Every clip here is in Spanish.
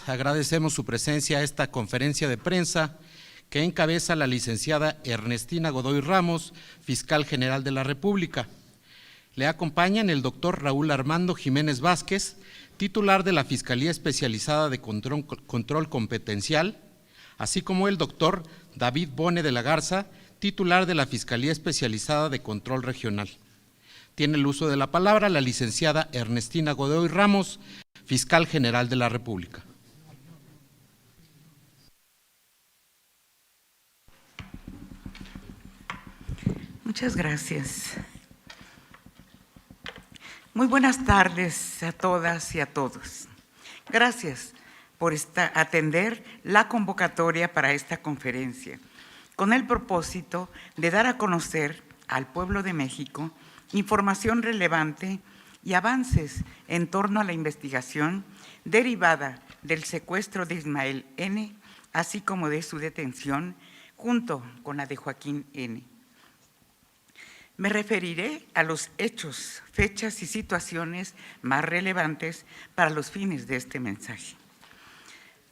agradecemos su presencia a esta conferencia de prensa que encabeza la licenciada Ernestina Godoy Ramos, Fiscal General de la República. Le acompañan el doctor Raúl Armando Jiménez Vázquez, titular de la Fiscalía Especializada de Control Competencial, así como el doctor David Bone de la Garza, titular de la Fiscalía Especializada de Control Regional. Tiene el uso de la palabra la licenciada Ernestina Godoy Ramos, Fiscal General de la República. Muchas gracias. Muy buenas tardes a todas y a todos. Gracias por atender la convocatoria para esta conferencia, con el propósito de dar a conocer al pueblo de México información relevante y avances en torno a la investigación derivada del secuestro de Ismael N., así como de su detención junto con la de Joaquín N. Me referiré a los hechos, fechas y situaciones más relevantes para los fines de este mensaje.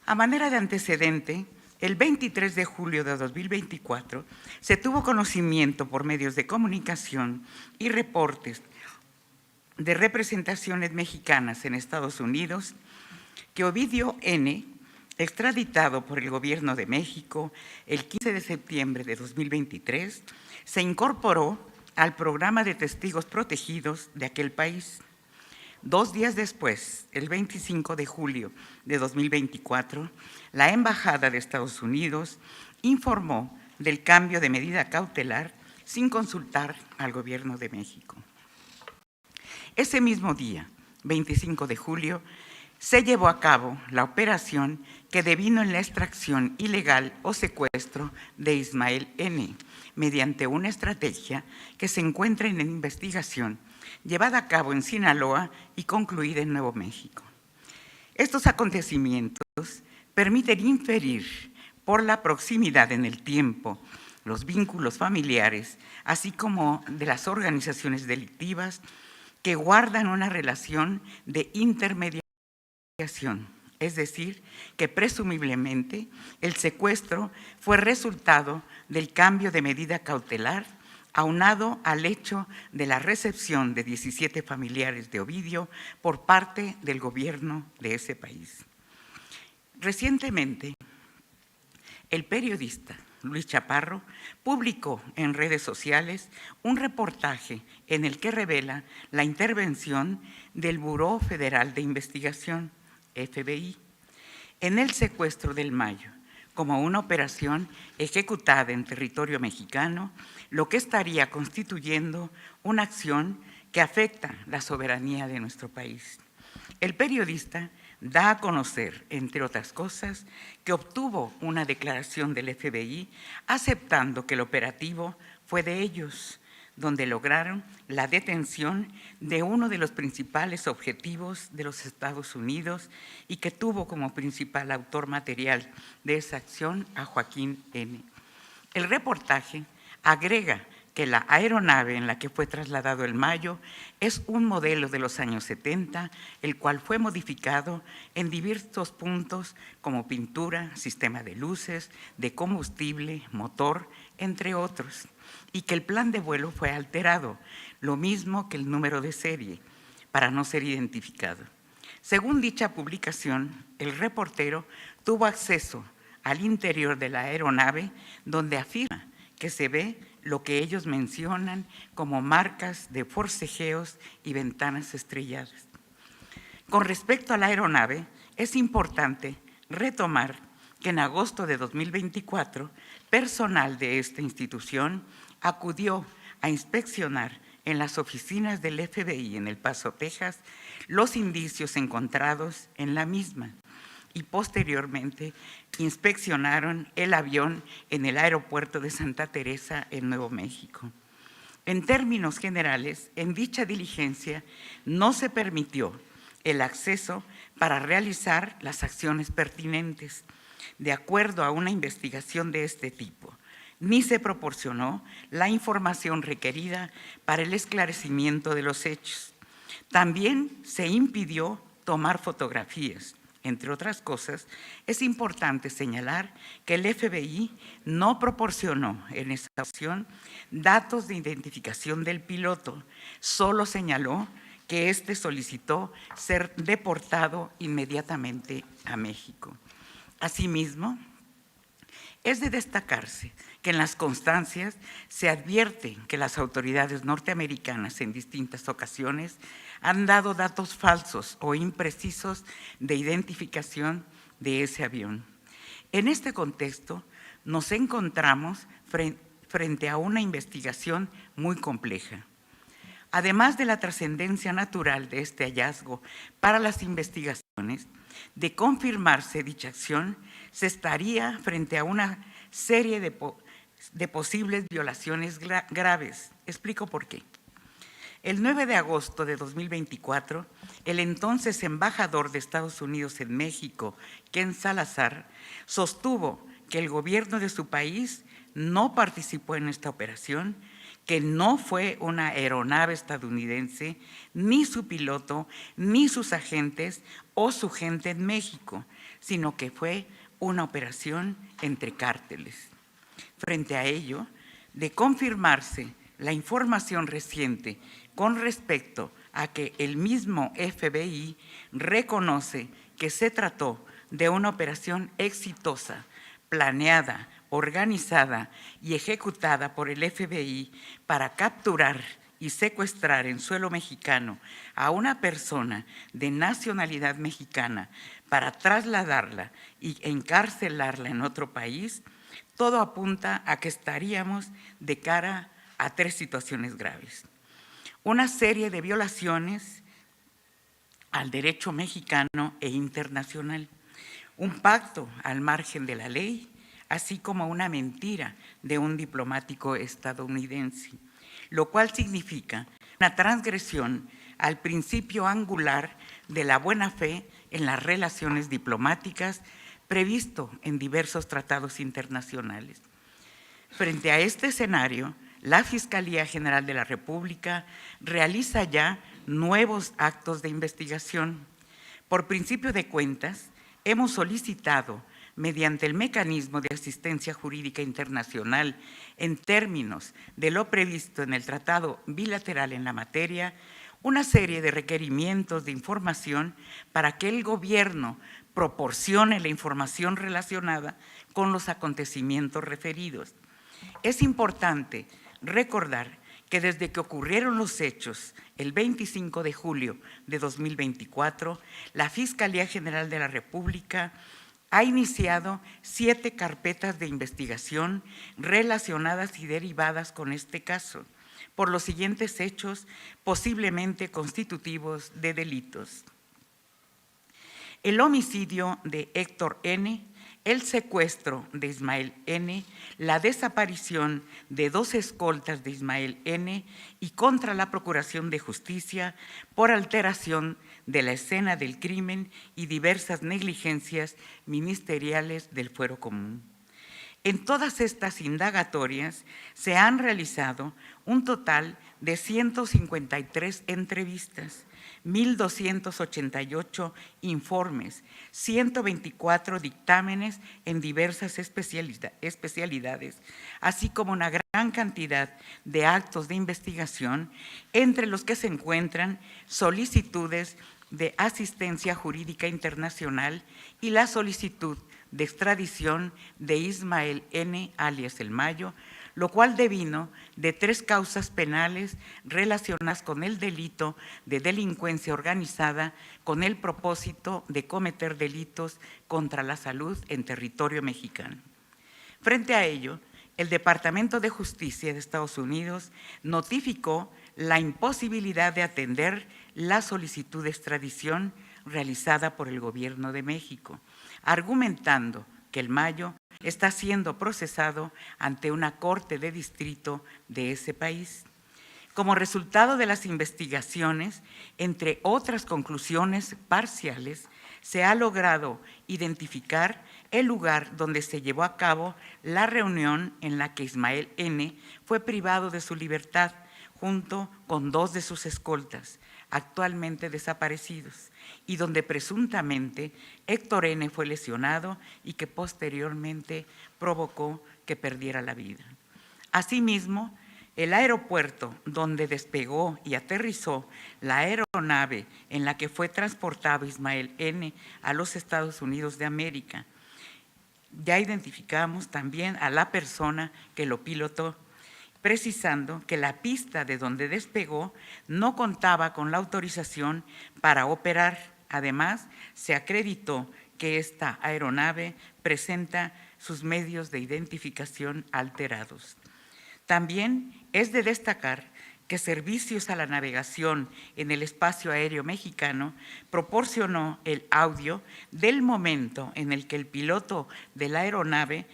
A manera de antecedente, el 23 de julio de 2024 se tuvo conocimiento por medios de comunicación y reportes de representaciones mexicanas en Estados Unidos que Ovidio N., extraditado por el Gobierno de México el 15 de septiembre de 2023, se incorporó al programa de testigos protegidos de aquel país. 2 días después, el 25 de julio de 2024, la Embajada de Estados Unidos informó del cambio de medida cautelar sin consultar al Gobierno de México. Ese mismo día, 25 de julio, se llevó a cabo la operación que devino en la extracción ilegal o secuestro de Ismael N., mediante una estrategia que se encuentra en investigación, llevada a cabo en Sinaloa y concluida en Nuevo México. Estos acontecimientos permiten inferir por la proximidad en el tiempo, los vínculos familiares, así como de las organizaciones delictivas que guardan una relación de intermediación, es decir, que presumiblemente el secuestro fue resultado del cambio de medida cautelar, aunado al hecho de la recepción de 17 familiares de Ovidio por parte del gobierno de ese país. Recientemente, el periodista Luis Chaparro publicó en redes sociales un reportaje en el que revela la intervención del Buró Federal de Investigación, FBI, en el secuestro del Mayo, como una operación ejecutada en territorio mexicano, lo que estaría constituyendo una acción que afecta la soberanía de nuestro país. El periodista da a conocer, entre otras cosas, que obtuvo una declaración del FBI aceptando que el operativo fue de ellos, donde lograron la detención de uno de los principales objetivos de los Estados Unidos y que tuvo como principal autor material de esa acción a Joaquín N. El reportaje agrega que la aeronave en la que fue trasladado el Mayo es un modelo de los años 70, el cual fue modificado en diversos puntos como pintura, sistema de luces, de combustible, motor, entre otros, y que el plan de vuelo fue alterado, lo mismo que el número de serie, para no ser identificado. Según dicha publicación, el reportero tuvo acceso al interior de la aeronave, donde afirma que se ve lo que ellos mencionan como marcas de forcejeos y ventanas estrelladas. Con respecto a la aeronave, es importante retomar que en agosto de 2024, personal de esta institución acudió a inspeccionar en las oficinas del FBI en El Paso, Texas, los indicios encontrados en la misma y posteriormente inspeccionaron el avión en el aeropuerto de Santa Teresa en Nuevo México. En términos generales, en dicha diligencia no se permitió el acceso para realizar las acciones pertinentes, de acuerdo a una investigación de este tipo, ni se proporcionó la información requerida para el esclarecimiento de los hechos. También se impidió tomar fotografías, Entre otras cosas, es importante señalar que el FBI no proporcionó en esa ocasión datos de identificación del piloto, solo señaló que éste solicitó ser deportado inmediatamente a México. Asimismo, es de destacarse que en las constancias se advierte que las autoridades norteamericanas en distintas ocasiones han dado datos falsos o imprecisos de identificación de ese avión. En este contexto, nos encontramos frente a una investigación muy compleja. Además de la trascendencia natural de este hallazgo para las investigaciones, de confirmarse dicha acción, se estaría frente a una serie de posibles violaciones graves. Explico por qué. El 9 de agosto de 2024, el entonces embajador de Estados Unidos en México, Ken Salazar, sostuvo que el gobierno de su país no participó en esta operación, que no fue una aeronave estadounidense, ni su piloto, ni sus agentes o su gente en México, sino que fue una operación entre cárteles. Frente a ello, de confirmarse la información reciente con respecto a que el mismo FBI reconoce que se trató de una operación exitosa, planeada, organizada y ejecutada por el FBI para capturar y secuestrar en suelo mexicano a una persona de nacionalidad mexicana para trasladarla y encarcelarla en otro país, todo apunta a que estaríamos de cara a tres situaciones graves. Una serie de violaciones al derecho mexicano e internacional, un pacto al margen de la ley, así como una mentira de un diplomático estadounidense, lo cual significa una transgresión al principio angular de la buena fe en las relaciones diplomáticas previsto en diversos tratados internacionales. Frente a este escenario, la Fiscalía General de la República realiza ya nuevos actos de investigación. Por principio de cuentas, hemos solicitado, mediante el mecanismo de asistencia jurídica internacional en términos de lo previsto en el tratado bilateral en la materia, una serie de requerimientos de información para que el gobierno proporcione la información relacionada con los acontecimientos referidos. Es importante recordar que desde que ocurrieron los hechos, el 25 de julio de 2024, la Fiscalía General de la República ha iniciado 7 carpetas de investigación relacionadas y derivadas con este caso, por los siguientes hechos posiblemente constitutivos de delitos: el homicidio de Héctor N., el secuestro de Ismael N., la desaparición de 2 escoltas de Ismael N. y contra la Procuración de Justicia por alteración de la escena del crimen y diversas negligencias ministeriales del fuero común. En todas estas indagatorias se han realizado un total de 153 entrevistas, 1,288 informes, 124 dictámenes en diversas especialidades, así como una gran cantidad de actos de investigación, entre los que se encuentran solicitudes de asistencia jurídica internacional y la solicitud de extradición de Ismael N., alias El Mayo, lo cual devino de 3 causas penales relacionadas con el delito de delincuencia organizada con el propósito de cometer delitos contra la salud en territorio mexicano. Frente a ello, el Departamento de Justicia de Estados Unidos notificó la imposibilidad de atender la solicitud de extradición realizada por el Gobierno de México, argumentando que El Mayo está siendo procesado ante una corte de distrito de ese país. Como resultado de las investigaciones, entre otras conclusiones parciales, se ha logrado identificar el lugar donde se llevó a cabo la reunión en la que Ismael N. fue privado de su libertad junto con 2 de sus escoltas, actualmente desaparecidos, y donde presuntamente Héctor N. fue lesionado y que posteriormente provocó que perdiera la vida. Asimismo, el aeropuerto donde despegó y aterrizó la aeronave en la que fue transportado Ismael N. a los Estados Unidos de América. Ya identificamos también a la persona que lo pilotó, precisando que la pista de donde despegó no contaba con la autorización para operar. Además, se acreditó que esta aeronave presenta sus medios de identificación alterados. También es de destacar que Servicios a la Navegación en el Espacio Aéreo Mexicano proporcionó el audio del momento en el que el piloto de la aeronave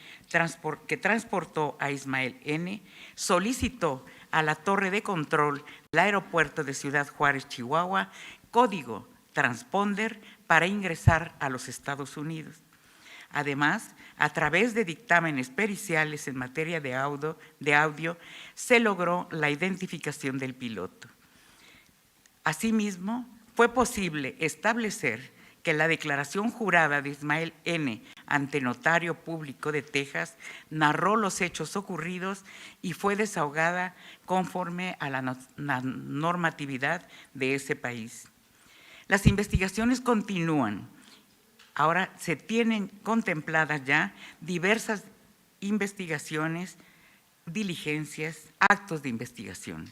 que transportó a Ismael N. solicitó a la torre de control del aeropuerto de Ciudad Juárez, Chihuahua, código transponder para ingresar a los Estados Unidos. Además, a través de dictámenes periciales en materia de audio, se logró la identificación del piloto. Asimismo, fue posible establecer que la declaración jurada de Ismael N. ante notario público de Texas narró los hechos ocurridos y fue desahogada conforme a la normatividad de ese país. Las investigaciones continúan. Ahora se tienen contempladas ya diversas investigaciones, diligencias, actos de investigación.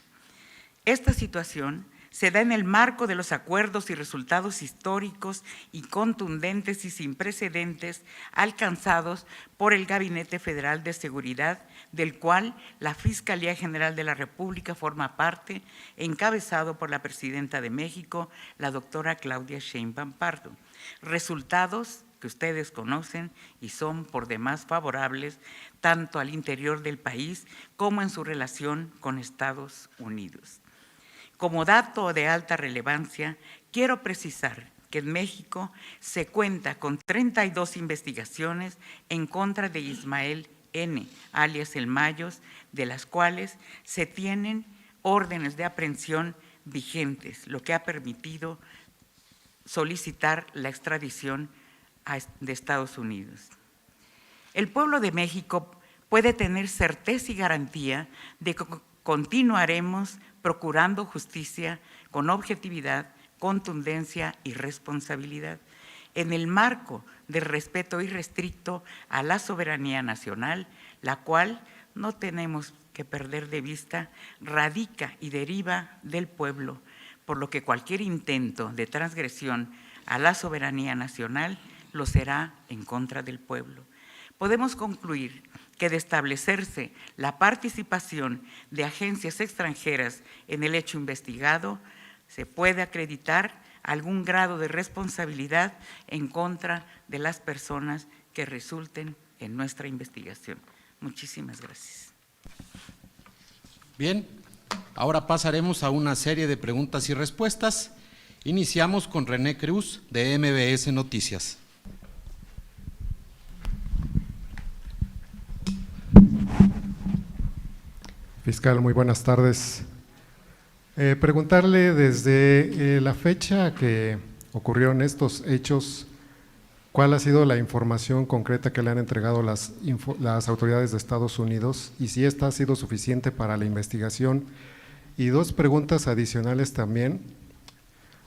Esta situación se da en el marco de los acuerdos y resultados históricos y contundentes y sin precedentes alcanzados por el Gabinete Federal de Seguridad, del cual la Fiscalía General de la República forma parte, encabezado por la Presidenta de México, la doctora Claudia Sheinbaum Pardo. Resultados que ustedes conocen y son por demás favorables tanto al interior del país como en su relación con Estados Unidos. Como dato de alta relevancia, quiero precisar que en México se cuenta con 32 investigaciones en contra de Ismael N., alias El Mayos, de las cuales se tienen órdenes de aprehensión vigentes, lo que ha permitido solicitar la extradición de Estados Unidos. El pueblo de México puede tener certeza y garantía de que continuaremos procurando justicia con objetividad, contundencia y responsabilidad, en el marco del respeto irrestricto a la soberanía nacional, la cual no tenemos que perder de vista, radica y deriva del pueblo, por lo que cualquier intento de transgresión a la soberanía nacional lo será en contra del pueblo. Podemos concluir que de establecerse la participación de agencias extranjeras en el hecho investigado, se puede acreditar algún grado de responsabilidad en contra de las personas que resulten en nuestra investigación. Muchísimas gracias. Bien, ahora pasaremos a una serie de preguntas y respuestas. Iniciamos con René Cruz, de MBS Noticias. Fiscal, muy buenas tardes. Preguntarle desde la fecha que ocurrieron estos hechos, ¿cuál ha sido la información concreta que le han entregado las autoridades de Estados Unidos y si esta ha sido suficiente para la investigación? Y dos preguntas adicionales también.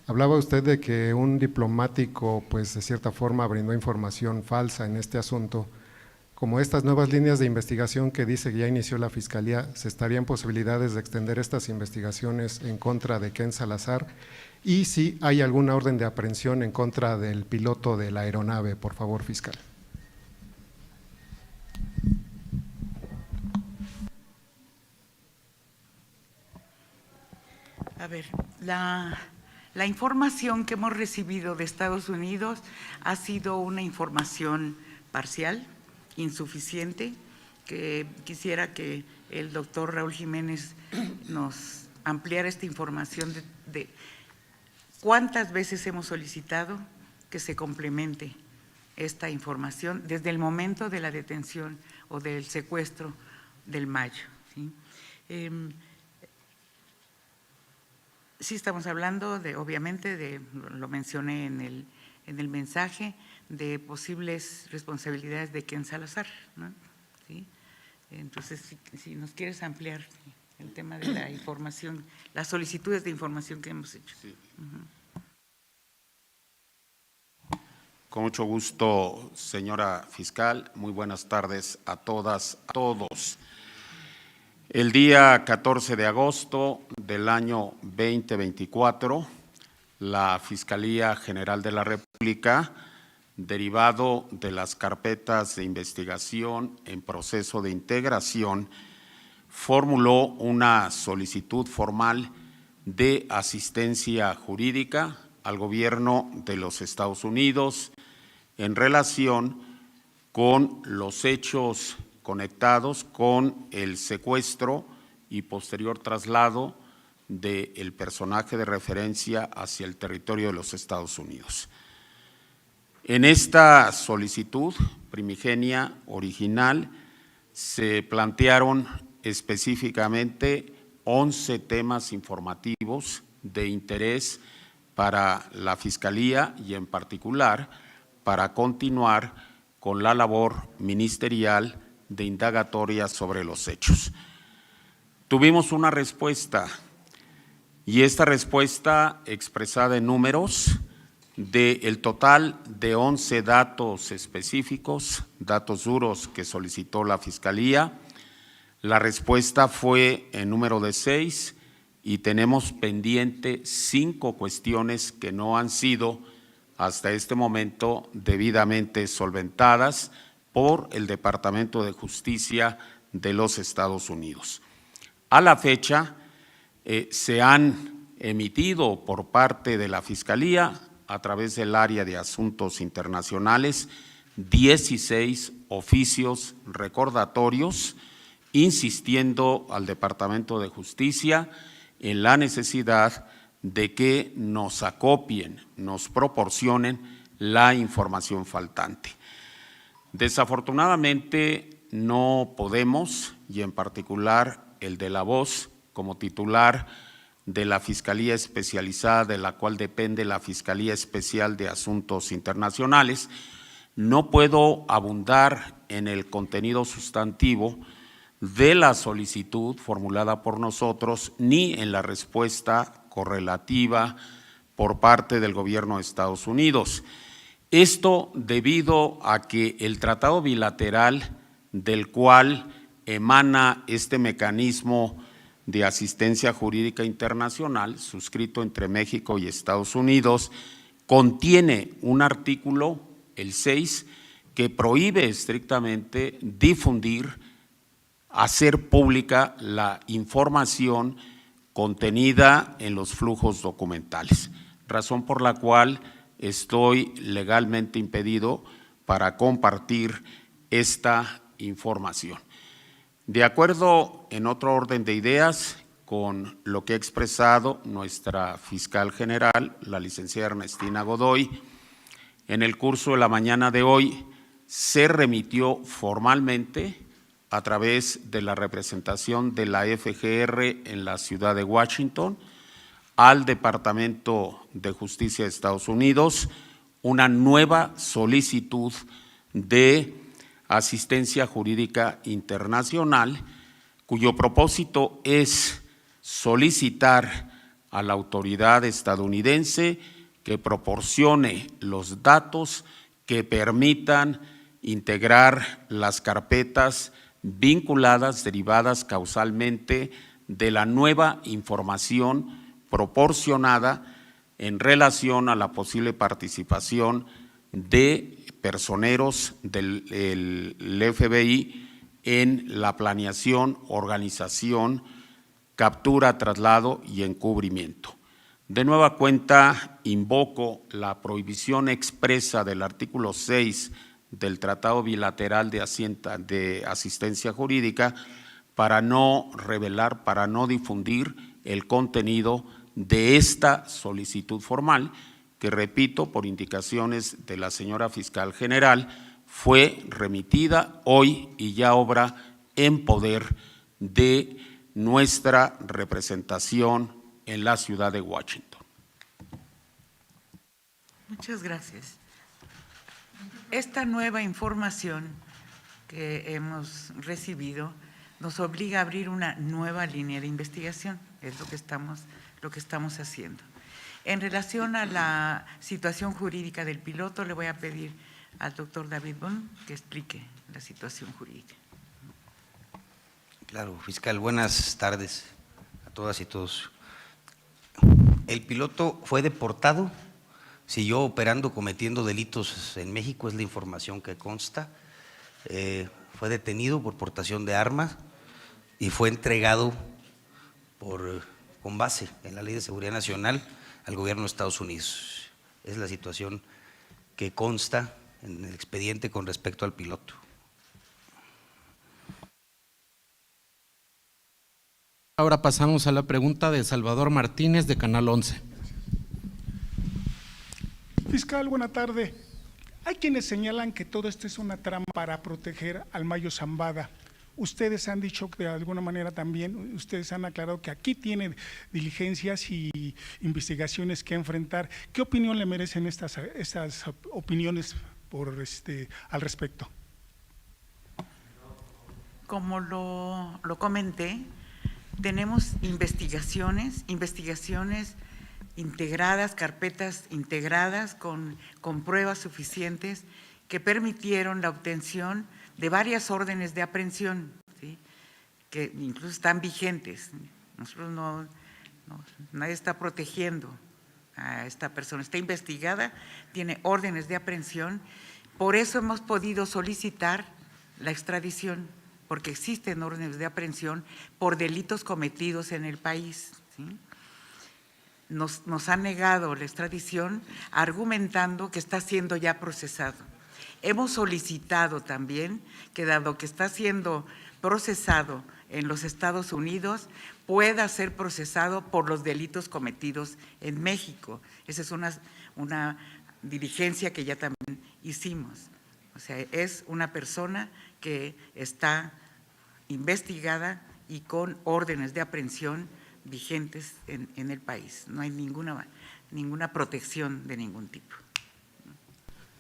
Hablaba usted de que un diplomático, pues de cierta forma, brindó información falsa en este asunto. Como estas nuevas líneas de investigación que dice que ya inició la Fiscalía, ¿se estarían posibilidades de extender estas investigaciones en contra de Ken Salazar? Y si hay alguna orden de aprehensión en contra del piloto de la aeronave, por favor, fiscal. A ver, la información que hemos recibido de Estados Unidos ha sido una información parcial, insuficiente, que quisiera que el doctor Raúl Jiménez nos ampliara esta información de cuántas veces hemos solicitado que se complemente esta información desde el momento de la detención o del secuestro del Mayo, ¿sí? Sí, estamos hablando de, obviamente, lo mencioné en el mensaje, de posibles responsabilidades de Ken Salazar, ¿no? ¿Sí? Entonces, si nos quieres ampliar el tema de la información, las solicitudes de información que hemos hecho. Sí. Con mucho gusto, señora fiscal. Muy buenas tardes a todas, a todos. El día 14 de agosto del año 2024, la Fiscalía General de la República, derivado de las carpetas de investigación en proceso de integración, formuló una solicitud formal de asistencia jurídica al gobierno de los Estados Unidos en relación con los hechos conectados con el secuestro y posterior traslado del personaje de referencia hacia el territorio de los Estados Unidos. En esta solicitud primigenia original se plantearon específicamente 11 temas informativos de interés para la Fiscalía y en particular para continuar con la labor ministerial de indagatoria sobre los hechos. Tuvimos una respuesta y esta respuesta expresada en números del total de 11 datos específicos, datos duros que solicitó la Fiscalía. La respuesta fue en número de 6 y tenemos pendiente 5 cuestiones que no han sido hasta este momento debidamente solventadas por el Departamento de Justicia de los Estados Unidos. A la fecha, se han emitido por parte de la Fiscalía, a través del área de asuntos internacionales, 16 oficios recordatorios, insistiendo al Departamento de Justicia en la necesidad de que nos acopien, nos proporcionen la información faltante. Desafortunadamente no podemos, y en particular el de La Voz, como titular de la Fiscalía Especializada, de la cual depende la Fiscalía Especial de Asuntos Internacionales, no puedo abundar en el contenido sustantivo de la solicitud formulada por nosotros, ni en la respuesta correlativa por parte del gobierno de Estados Unidos. Esto debido a que el tratado bilateral del cual emana este mecanismo de asistencia jurídica internacional, suscrito entre México y Estados Unidos, contiene un artículo, el 6, que prohíbe estrictamente difundir, hacer pública la información contenida en los flujos documentales, razón por la cual estoy legalmente impedido para compartir esta información. De acuerdo, en otro orden de ideas, con lo que ha expresado nuestra fiscal general, la licenciada Ernestina Godoy, en el curso de la mañana de hoy se remitió formalmente a través de la representación de la FGR en la ciudad de Washington al Departamento de Justicia de Estados Unidos una nueva solicitud de asistencia jurídica internacional, cuyo propósito es solicitar a la autoridad estadounidense que proporcione los datos que permitan integrar las carpetas vinculadas, derivadas causalmente de la nueva información proporcionada en relación a la posible participación de personeros del FBI en la planeación, organización, captura, traslado y encubrimiento. De nueva cuenta, invoco la prohibición expresa del artículo 6 del Tratado Bilateral de Asistencia Jurídica para no revelar, para no difundir el contenido de esta solicitud formal, que repito, por indicaciones de la señora fiscal general, fue remitida hoy y ya obra en poder de nuestra representación en la ciudad de Washington. Muchas gracias. Esta nueva información que hemos recibido nos obliga a abrir una nueva línea de investigación, es lo que estamos haciendo. En relación a la situación jurídica del piloto, le voy a pedir al doctor David Boone que explique la situación jurídica. Claro, fiscal, buenas tardes a todas y todos. El piloto fue deportado, siguió operando, cometiendo delitos en México, es la información que consta. Fue detenido por portación de armas y fue entregado con base en la Ley de Seguridad Nacional al gobierno de Estados Unidos. Es la situación que consta en el expediente con respecto al piloto. Ahora pasamos a la pregunta de Salvador Martínez, de Canal 11. Fiscal, buena tarde. Hay quienes señalan que todo esto es una trama para proteger al Mayo Zambada. Ustedes han dicho que de alguna manera también, ustedes han aclarado que aquí tienen diligencias y investigaciones que enfrentar. ¿Qué opinión le merecen estas opiniones al respecto? Como lo comenté, tenemos investigaciones integradas, carpetas integradas con pruebas suficientes que permitieron la obtención de varias órdenes de aprehensión, ¿sí?, que incluso están vigentes. Nosotros nadie está protegiendo a esta persona, está investigada, tiene órdenes de aprehensión, por eso hemos podido solicitar la extradición, porque existen órdenes de aprehensión por delitos cometidos en el país, ¿sí? Nos han negado la extradición argumentando que está siendo ya procesado. Hemos solicitado también que, dado que está siendo procesado en los Estados Unidos, pueda ser procesado por los delitos cometidos en México. Esa es una diligencia que ya también hicimos. O sea, es una persona que está investigada y con órdenes de aprehensión vigentes en el país. No hay ninguna protección de ningún tipo.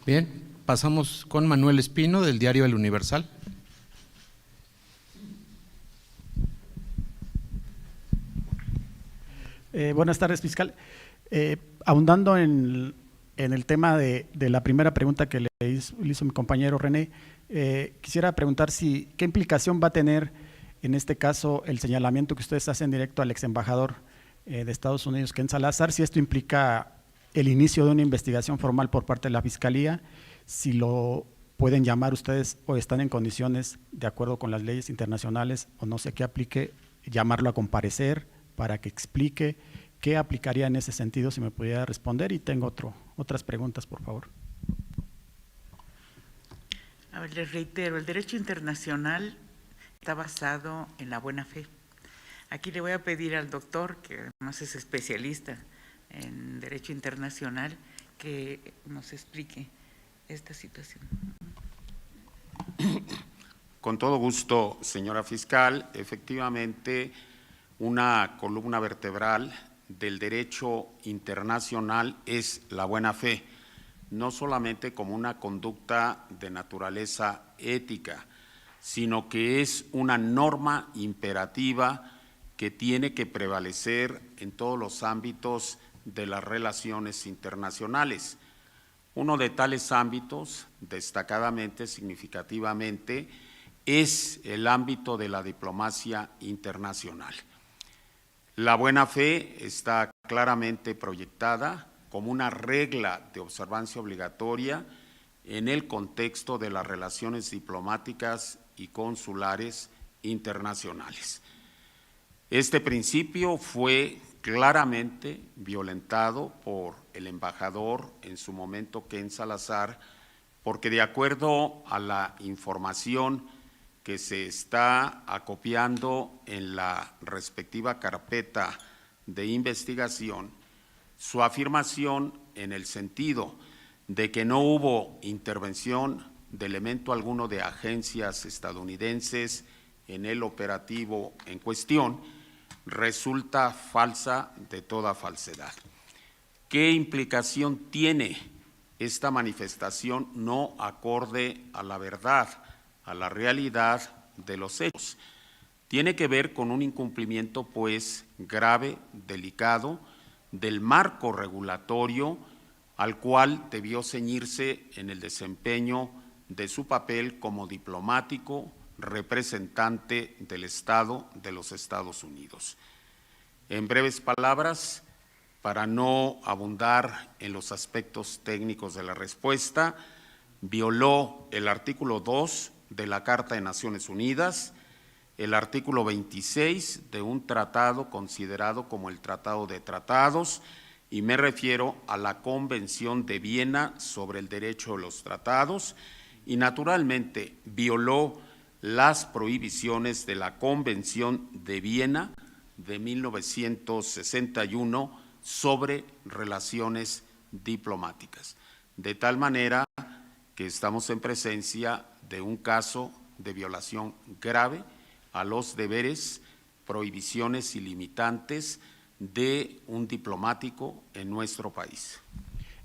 Bien, pasamos con Manuel Espino, del diario El Universal. Buenas tardes, fiscal. Ahondando en el tema de la primera pregunta que le hizo mi compañero René, quisiera preguntar qué implicación va a tener en este caso el señalamiento que ustedes hacen directo al ex embajador de Estados Unidos, Ken Salazar, si esto implica el inicio de una investigación formal por parte de la Fiscalía, si lo pueden llamar ustedes o están en condiciones, de acuerdo con las leyes internacionales, o no sé qué aplique, llamarlo a comparecer para que explique qué aplicaría en ese sentido, si me pudiera responder. Y tengo otras preguntas, por favor. A ver, les reitero, el derecho internacional está basado en la buena fe. Aquí le voy a pedir al doctor, que además es especialista en derecho internacional, que nos explique esta situación. Con todo gusto, señora fiscal. Efectivamente, una columna vertebral del derecho internacional es la buena fe, no solamente como una conducta de naturaleza ética, sino que es una norma imperativa que tiene que prevalecer en todos los ámbitos de las relaciones internacionales. Uno de tales ámbitos, destacadamente, significativamente, es el ámbito de la diplomacia internacional. La buena fe está claramente proyectada como una regla de observancia obligatoria en el contexto de las relaciones diplomáticas y consulares internacionales. Este principio fue claramente violentado por el embajador en su momento, Ken Salazar, porque de acuerdo a la información que se está acopiando en la respectiva carpeta de investigación, su afirmación en el sentido de que no hubo intervención de elemento alguno de agencias estadounidenses en el operativo en cuestión, resulta falsa de toda falsedad. ¿Qué implicación tiene esta manifestación no acorde a la verdad, a la realidad de los hechos? Tiene que ver con un incumplimiento, pues, grave, delicado, del marco regulatorio al cual debió ceñirse en el desempeño de su papel como diplomático representante del Estado de los Estados Unidos. En breves palabras, para no abundar en los aspectos técnicos de la respuesta, violó el artículo 2 de la Carta de Naciones Unidas, el artículo 26 de un tratado considerado como el Tratado de Tratados, y me refiero a la Convención de Viena sobre el Derecho de los Tratados, y naturalmente violó las prohibiciones de la Convención de Viena de 1961 sobre relaciones diplomáticas, de tal manera que estamos en presencia de un caso de violación grave a los deberes, prohibiciones y limitantes de un diplomático en nuestro país.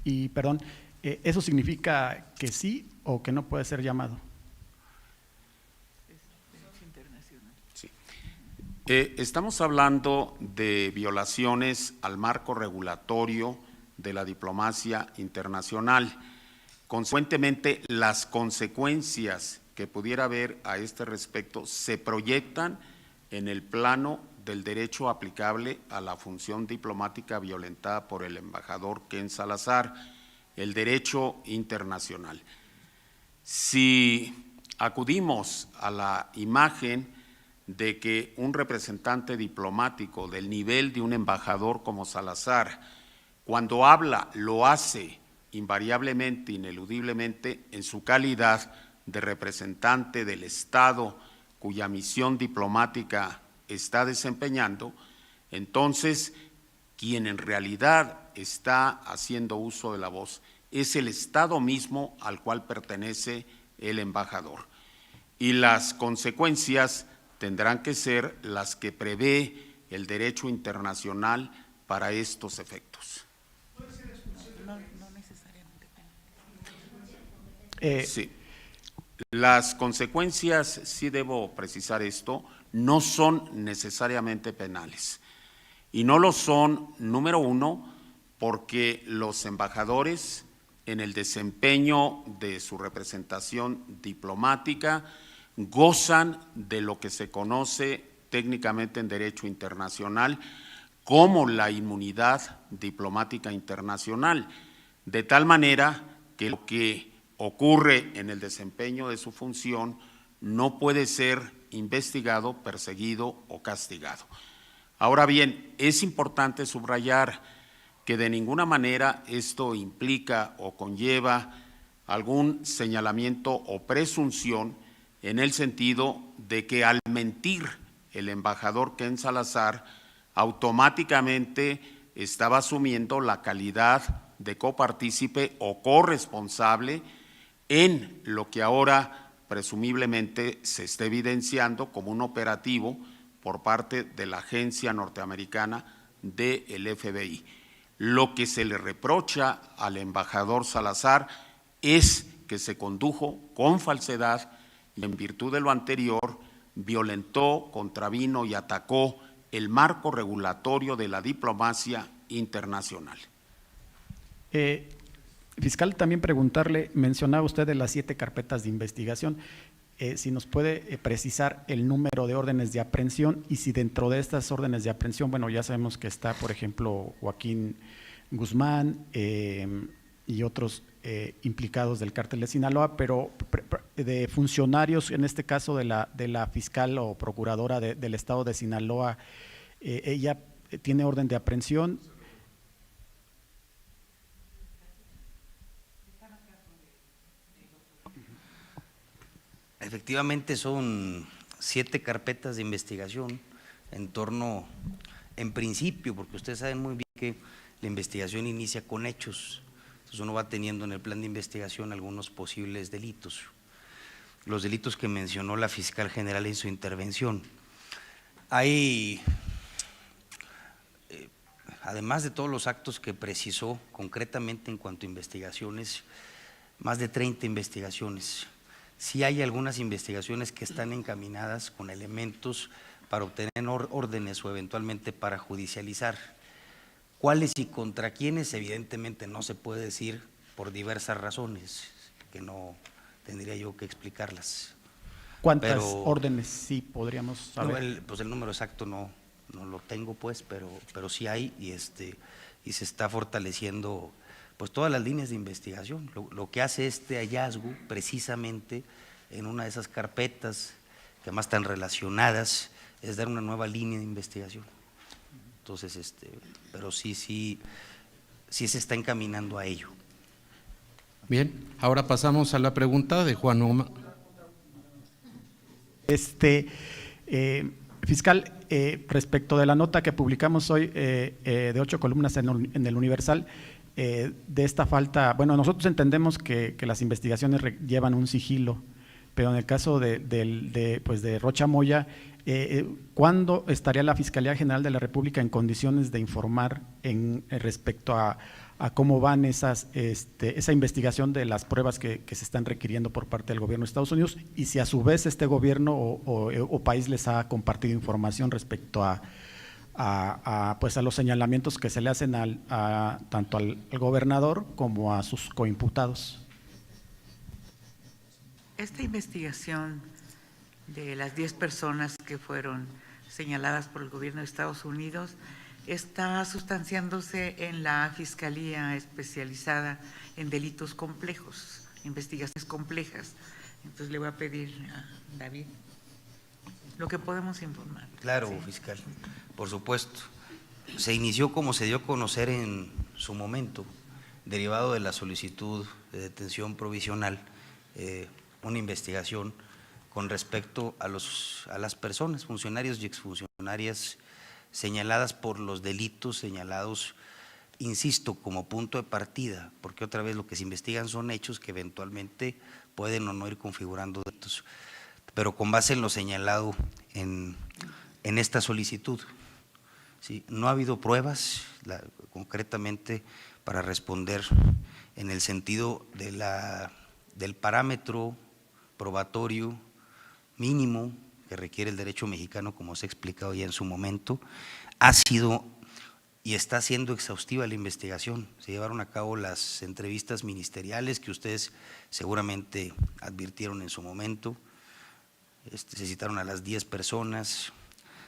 Y perdón, ¿eso significa que sí o que no puede ser llamado? Sí. Estamos hablando de violaciones al marco regulatorio de la diplomacia internacional. Consecuentemente, las consecuencias que pudiera haber a este respecto se proyectan en el plano del derecho aplicable a la función diplomática violentada por el embajador Ken Salazar, el derecho internacional. Si acudimos a la imagen de que un representante diplomático del nivel de un embajador como Salazar, cuando habla, lo hace invariablemente, ineludiblemente, en su calidad de representante del Estado cuya misión diplomática está desempeñando, entonces quien en realidad está haciendo uso de la voz es el Estado mismo al cual pertenece el embajador. Y las consecuencias tendrán que ser las que prevé el derecho internacional para estos efectos. No necesariamente. Sí. Las consecuencias, sí debo precisar esto, no son necesariamente penales. Y no lo son, número uno, porque los embajadores en el desempeño de su representación diplomática gozan de lo que se conoce técnicamente en derecho internacional como la inmunidad diplomática internacional, de tal manera que lo que ocurre en el desempeño de su función no puede ser investigado, perseguido o castigado. Ahora bien, es importante subrayar que de ninguna manera esto implica o conlleva algún señalamiento o presunción en el sentido de que al mentir el embajador Ken Salazar automáticamente estaba asumiendo la calidad de copartícipe o corresponsable en lo que ahora presumiblemente se está evidenciando como un operativo por parte de la agencia norteamericana del FBI. Lo que se le reprocha al embajador Salazar es que se condujo con falsedad y en virtud de lo anterior violentó, contravino y atacó el marco regulatorio de la diplomacia internacional. Fiscal, también preguntarle, mencionaba usted de las 7 carpetas de investigación, si nos puede precisar el número de órdenes de aprehensión y si dentro de estas órdenes de aprehensión, bueno, ya sabemos que está, por ejemplo, Joaquín Guzmán y otros implicados del cártel de Sinaloa, pero de funcionarios, en este caso de la fiscal o procuradora del estado de Sinaloa, ella tiene orden de aprehensión. Efectivamente son 7 carpetas de investigación en torno, en principio, porque ustedes saben muy bien que la investigación inicia con hechos, entonces uno va teniendo en el plan de investigación algunos posibles delitos, los delitos que mencionó la fiscal general en su intervención. Hay además de todos los actos que precisó concretamente en cuanto a investigaciones, más de 30 investigaciones. Sí hay algunas investigaciones que están encaminadas con elementos para obtener órdenes o eventualmente para judicializar. ¿Cuáles y contra quiénes? Evidentemente no se puede decir por diversas razones, que no tendría yo que explicarlas. ¿Cuántas Pero, órdenes sí podríamos saber? no, pues el número exacto no lo tengo, pues, pero sí hay y se está fortaleciendo pues todas las líneas de investigación. Lo que hace este hallazgo precisamente en una de esas carpetas que además están relacionadas es dar una nueva línea de investigación. Entonces, pero sí se está encaminando a ello. Bien, ahora pasamos a la pregunta de Juan Omar. Fiscal, respecto de la nota que publicamos hoy de 8 columnas en el Universal, de esta falta, bueno, nosotros entendemos que las investigaciones llevan un sigilo, pero en el caso de Rocha Moya, ¿cuándo estaría la Fiscalía General de la República en condiciones de informar respecto a cómo van esa investigación de las pruebas que se están requiriendo por parte del gobierno de Estados Unidos, y si a su vez este gobierno o país les ha compartido información respecto a los señalamientos que se le hacen tanto al gobernador como a sus coimputados? Esta investigación de las 10 personas que fueron señaladas por el gobierno de Estados Unidos está sustanciándose en la Fiscalía Especializada en Delitos Complejos, investigaciones complejas. Entonces le voy a pedir a David lo que podemos informar. Claro, Sí. fiscal, por supuesto. Se inició, como se dio a conocer en su momento, derivado de la solicitud de detención provisional, una investigación con respecto a las personas, funcionarios y exfuncionarias señaladas por los delitos señalados, insisto, como punto de partida, porque otra vez lo que se investigan son hechos que eventualmente pueden o no ir configurando delitos, pero con base en lo señalado en esta solicitud. ¿Sí? No ha habido pruebas concretamente para responder en el sentido del parámetro probatorio mínimo que requiere el derecho mexicano, como se ha explicado ya en su momento. Ha sido y está siendo exhaustiva la investigación. Se llevaron a cabo las entrevistas ministeriales que ustedes seguramente advirtieron en su momento. Se citaron a las 10 personas,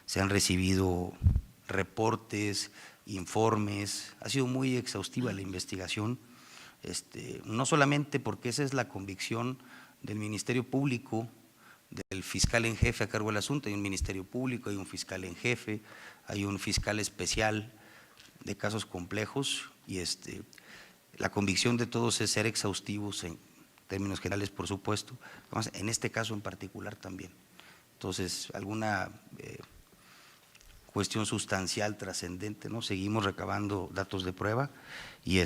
se han recibido reportes, informes. Ha sido muy exhaustiva la investigación, no solamente porque esa es la convicción del Ministerio Público, del fiscal en jefe a cargo del asunto. Hay un Ministerio Público, hay un fiscal en jefe, hay un fiscal especial de casos complejos y la convicción de todos es ser exhaustivos en términos generales, por supuesto, además en este caso en particular también. Entonces, alguna cuestión sustancial, trascendente, ¿no? Seguimos recabando datos de prueba y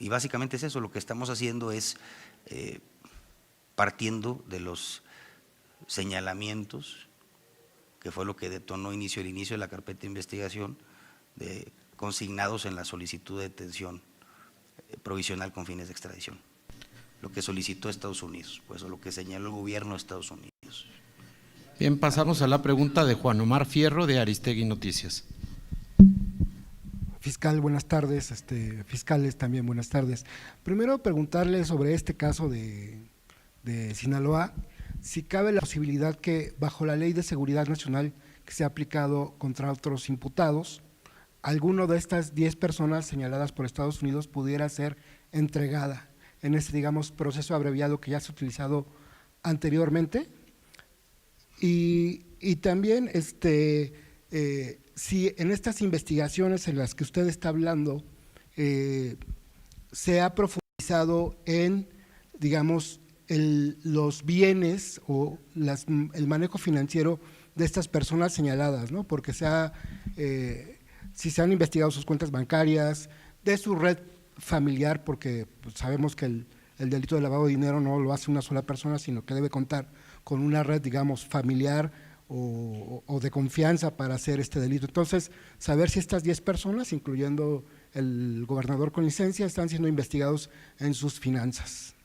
básicamente es eso. Lo que estamos haciendo es partiendo de los señalamientos, que fue lo que detonó el inicio de la carpeta de investigación, consignados en la solicitud de detención provisional con fines de extradición, lo que solicitó Estados Unidos, pues, o lo que señaló el gobierno de Estados Unidos. Bien, pasamos a la pregunta de Juan Omar Fierro de Aristegui Noticias. Fiscal, buenas tardes, fiscales también buenas tardes. Primero preguntarle sobre este caso de Sinaloa, si cabe la posibilidad que bajo la Ley de Seguridad Nacional que se ha aplicado contra otros imputados, alguno de estas 10 personas señaladas por Estados Unidos pudiera ser entregada en este, digamos, proceso abreviado que ya se ha utilizado anteriormente. Y también si en estas investigaciones en las que usted está hablando se ha profundizado en, digamos, los bienes o el manejo financiero de estas personas señaladas, ¿no? Porque si se han investigado sus cuentas bancarias, de su red familiar, porque pues, sabemos que el delito de lavado de dinero no lo hace una sola persona, sino que debe contar con una red, digamos, familiar o de confianza para hacer este delito. Entonces, saber si estas 10 personas, incluyendo el gobernador con licencia, están siendo investigados en sus finanzas.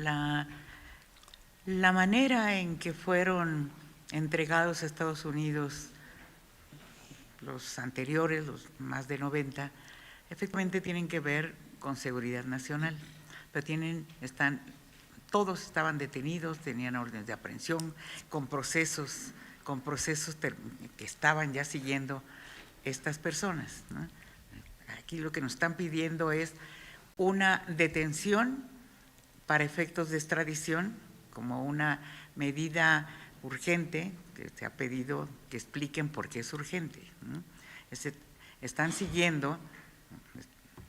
La manera en que fueron entregados a Estados Unidos los anteriores, los más de 90, efectivamente tienen que ver con seguridad nacional, pero todos estaban detenidos, tenían órdenes de aprehensión, con procesos que estaban ya siguiendo estas personas, ¿no? Aquí lo que nos están pidiendo es una detención para efectos de extradición, como una medida urgente, que se ha pedido que expliquen por qué es urgente, ¿no? Están siguiendo,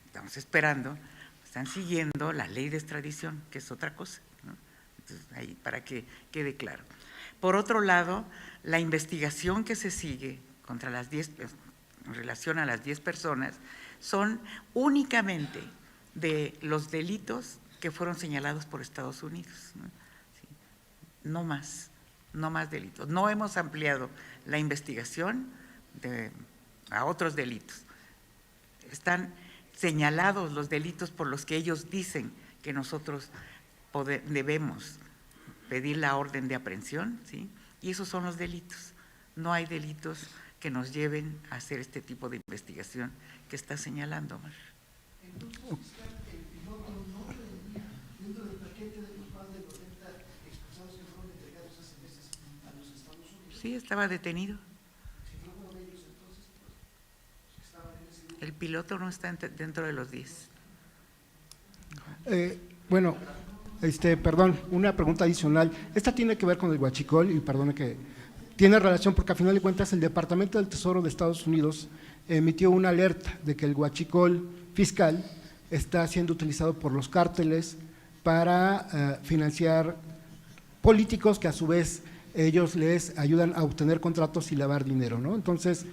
estamos esperando, están siguiendo la ley de extradición, que es otra cosa, ¿no? Entonces, ahí para que quede claro. Por otro lado, la investigación que se sigue contra las 10, en relación a las 10 personas, son únicamente de los delitos que fueron señalados por Estados Unidos, ¿no? Sí, no más delitos. No hemos ampliado la investigación a otros delitos. Están señalados los delitos por los que ellos dicen que nosotros debemos pedir la orden de aprehensión, ¿sí? Y esos son los delitos. No hay delitos que nos lleven a hacer este tipo de investigación que está señalando, Omar. Sí, estaba detenido. El piloto no está dentro de los 10. Bueno, perdón, una pregunta adicional. Esta tiene que ver con el huachicol y perdone que tiene relación porque a final de cuentas el Departamento del Tesoro de Estados Unidos emitió una alerta de que el huachicol fiscal está siendo utilizado por los cárteles para financiar políticos que a su vez ellos les ayudan a obtener contratos y lavar dinero, ¿no? Entonces,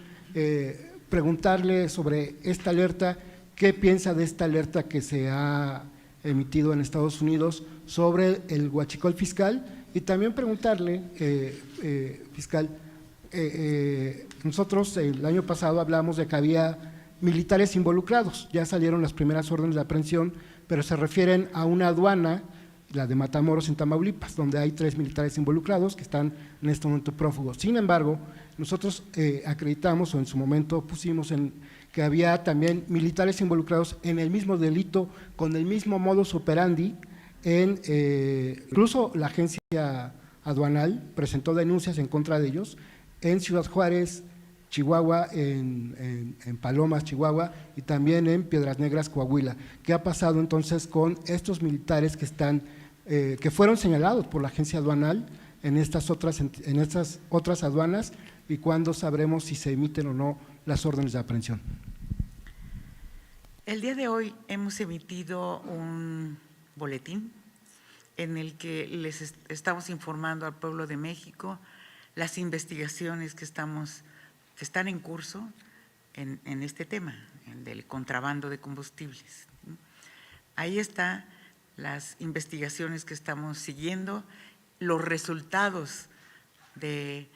preguntarle sobre esta alerta, ¿qué piensa de esta alerta que se ha emitido en Estados Unidos sobre el huachicol fiscal? Y también preguntarle, fiscal, nosotros el año pasado hablamos de que había militares involucrados, ya salieron las primeras órdenes de aprehensión, pero se refieren a una aduana, la de Matamoros en Tamaulipas, donde hay 3 militares involucrados que están en este momento prófugos. Sin embargo, nosotros acreditamos o en su momento pusimos en que había también militares involucrados en el mismo delito, con el mismo modus operandi, incluso la agencia aduanal presentó denuncias en contra de ellos en Ciudad Juárez, Chihuahua, en Palomas, Chihuahua, y también en Piedras Negras, Coahuila. ¿Qué ha pasado entonces con estos militares que fueron señalados por la agencia aduanal en estas otras aduanas, y cuándo sabremos si se emiten o no las órdenes de aprehensión? El día de hoy hemos emitido un boletín en el que les estamos informando al pueblo de México las investigaciones que están en curso en este tema, el del contrabando de combustibles. Ahí están las investigaciones que estamos siguiendo, los resultados de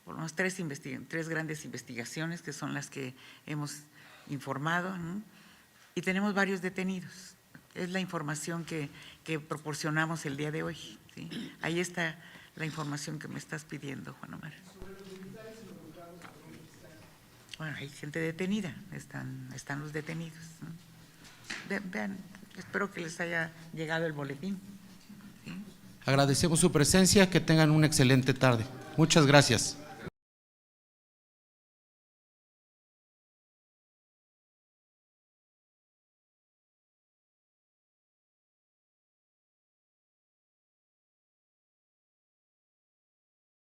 por lo menos 3 grandes investigaciones que son las que hemos informado, ¿no? Y tenemos varios detenidos. Es la información que proporcionamos el día de hoy, ¿sí? Ahí está la información que me estás pidiendo, Juan Omar. Bueno, hay gente detenida, están los detenidos, ¿no? Vean, espero que les haya llegado el boletín, ¿sí? Agradecemos su presencia, que tengan una excelente tarde. Muchas gracias.